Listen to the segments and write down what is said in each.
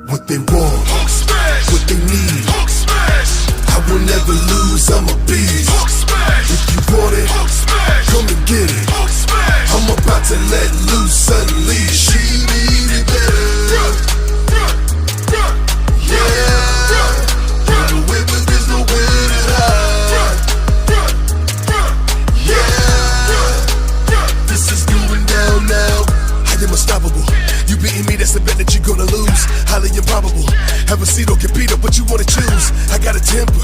What they want, Hulk smash. what they need, Hulk smash. I will never lose, I'm a beast. Hulk smash. If you want it, Hulk smash. come and get it. Hulk smash. I'm about to let loose, unleash. She need it better. Yeah, run away, but there's nowhere to hide. Yeah, this is going down now. I am unstoppable. You beating me, that's the bet that you're gonna lose. Highly improbable. Have a seat or compete up, but you wanna choose. I got a temper.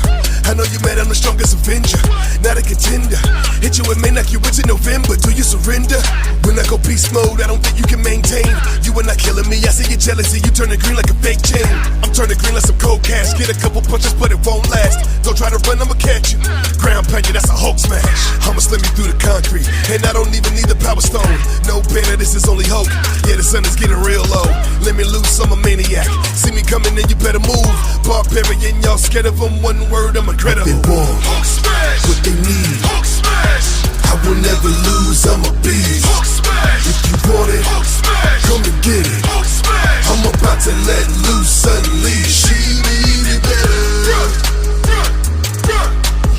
I know you mad, I'm the strongest Avenger. Not a contender. Hit you and may knock you into November. Do you surrender? When I go beast mode, I don't think you can maintain. You are not killing me, I see your jealousy. You turning green like a fake chain. I'm turning green like some cold cash. Get a couple punches, but it won't last. Don't try to run, I'ma catch you. Ground pound you, that's a Hulk smash. I'ma slam you through the concrete. And I don't even need the power stone. No banner, this is only hope. Yeah, the sun is getting real low. Let me loose, I'm a maniac. See me coming in, you better move. Barbarian, y'all scared of them. One word, I'm incredible. Hulk smash. What they need, Hulk smash. I will never lose, I'm a beast. Hulk smash. If you want it, Hulk smash. come and get it. Hulk smash. I'm about to let loose, unleash. She need it better.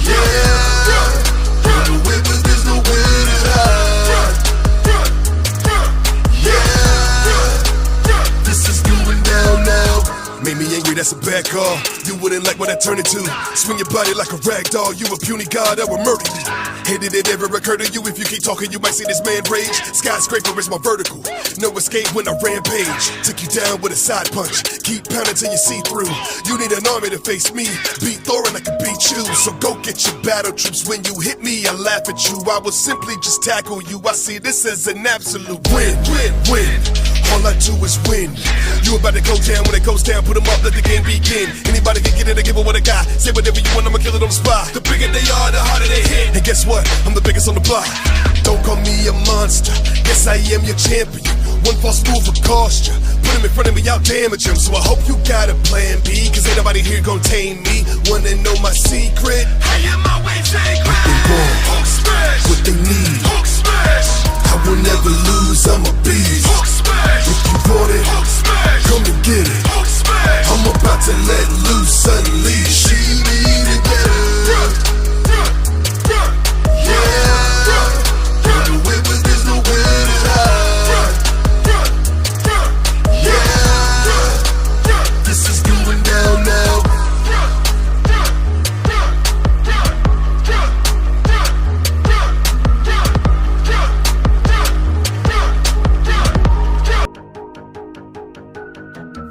Yeah, run away, but there's nowhere to hide. Yeah, this is going down now. Made me angry, that's a bad call. You wouldn't like what I turn it to. Swing your body like a rag doll. You a puny god, I will murder you. Hey, did it ever occur to you? If you keep talking, you might see this man rage. Skyscraper is my vertical. No escape when I rampage. Took you down with a side punch. Keep pounding till you see through. You need an army to face me. Beat Thor and I can beat you. So go get your battle troops. When you hit me, I laugh at you. I will simply just tackle you. I see this as an absolute win, win, win. All I do is win. You about to go down when it goes down. Put them up, let the game begin. Anybody can get it, I give it what I got. Say whatever you want, I'ma kill it on the spot. The bigger they are, the harder they hit. And guess what? I'm the biggest on the block. Don't call me a monster. Yes, I am your champion. One false move will cost you. Put him in front of me, I'll damage him. So I hope you got a plan B, cause ain't nobody here gon' tame me. Wanna know my secret? I am my way sacred. What they want, Hulk smash. what they need, Hulk smash. I will never lose, I'm a beast. Hulk smash. If you want it, Hulk smash. come and get it. Hulk smash. I'm about to let loose, unleash. She need it better. Yeah, run away, but there's nowhere to hide. Yeah, this is going down now.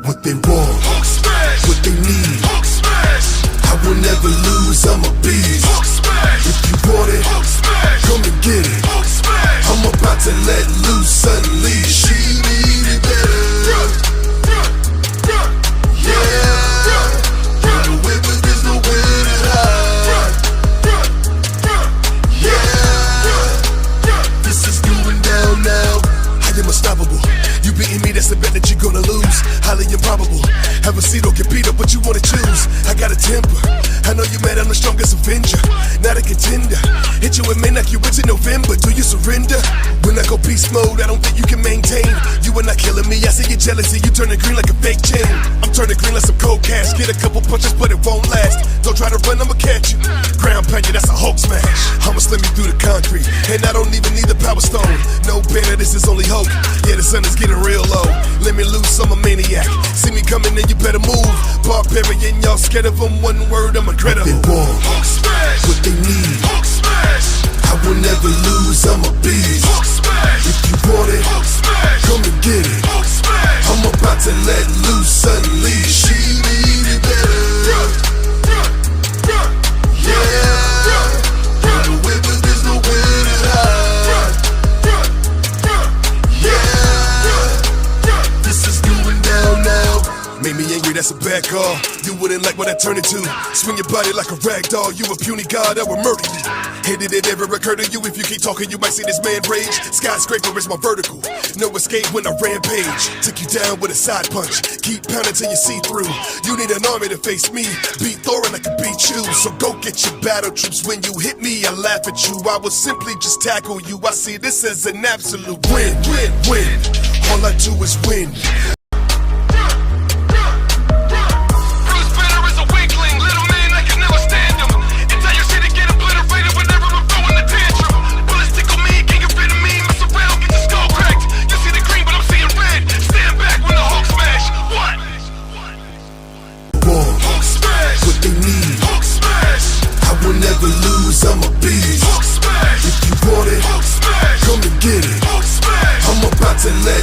What they want, Hulk smash. what they need, Hulk smash. I will never lose, I'm a beast. Hulk smash. If you want it, Hulk smash. come and get it. Hulk smash. I'm about to let loose, unleash. She need it better. Yeah, run away, but there's nowhere to hide. Yeah, this is going down now. I am unstoppable. You beating me, that's the bet that you're gonna lose. Highly improbable. Have a seat or compete up, but you wanna choose. I got a temper. I know you mad, I'm the strongest Avenger. Not a contender. Hit you and may knock you into November. Do you surrender? When I go beast mode, I don't think you can maintain. You are not killing me, I see your jealousy. You turning green like a fake chain. I'm turning green like some cold cash. Get a couple punches, but it won't last. Don't try to run, I'ma catch you. Ground pound you, that's a Hulk smash. I'ma slam you through the concrete. And I don't even need the power stone. No banner, this is only hope. Yeah, the sun is getting real low. Let me loose, I'm a maniac. See me coming in, you better move. Barbarian, y'all scared of them. One word, I'm incredible. What they want, Hulk smash. what they need, Hulk smash. I will never lose, I'm a beast. Hulk smash. If you want it, Hulk smash. come and get it. Hulk smash. I'm about to let loose, unleash. She need it better. Yeah, run away, but there's nowhere to hide. Yeah, this is going down now. Made me angry, that's a bad call. You wouldn't like like what I turn into. Swing your body like a rag doll, you a puny god, I will murder you. Hey, did it ever occur to you? If you keep talking, you might see this man rage. Skyscraper is my vertical, no escape when I rampage. Took you down with a side punch, keep pounding till you see through. You need an army to face me, beat Thor and I can beat you. So go get your battle troops. When you hit me, I laugh at you. I will simply just tackle you. I see this as an absolute win, win, win. All I do is win. Bruce Banner is a weakling, little man, I can never stand him. Entire city get obliterated whenever I'm throwing a tantrum. Bullets tickle me, can't get rid of me, mess around, get your skull cracked. You see the green, but I'm seeing red. Stand back when the Hulk smash. What? War, Hulk smash. what they need. Hulk smash. I will never lose, I'm a beast. Hulk smash. If you want it, Hulk smash. come and get it. Hulk smash. I'm about to let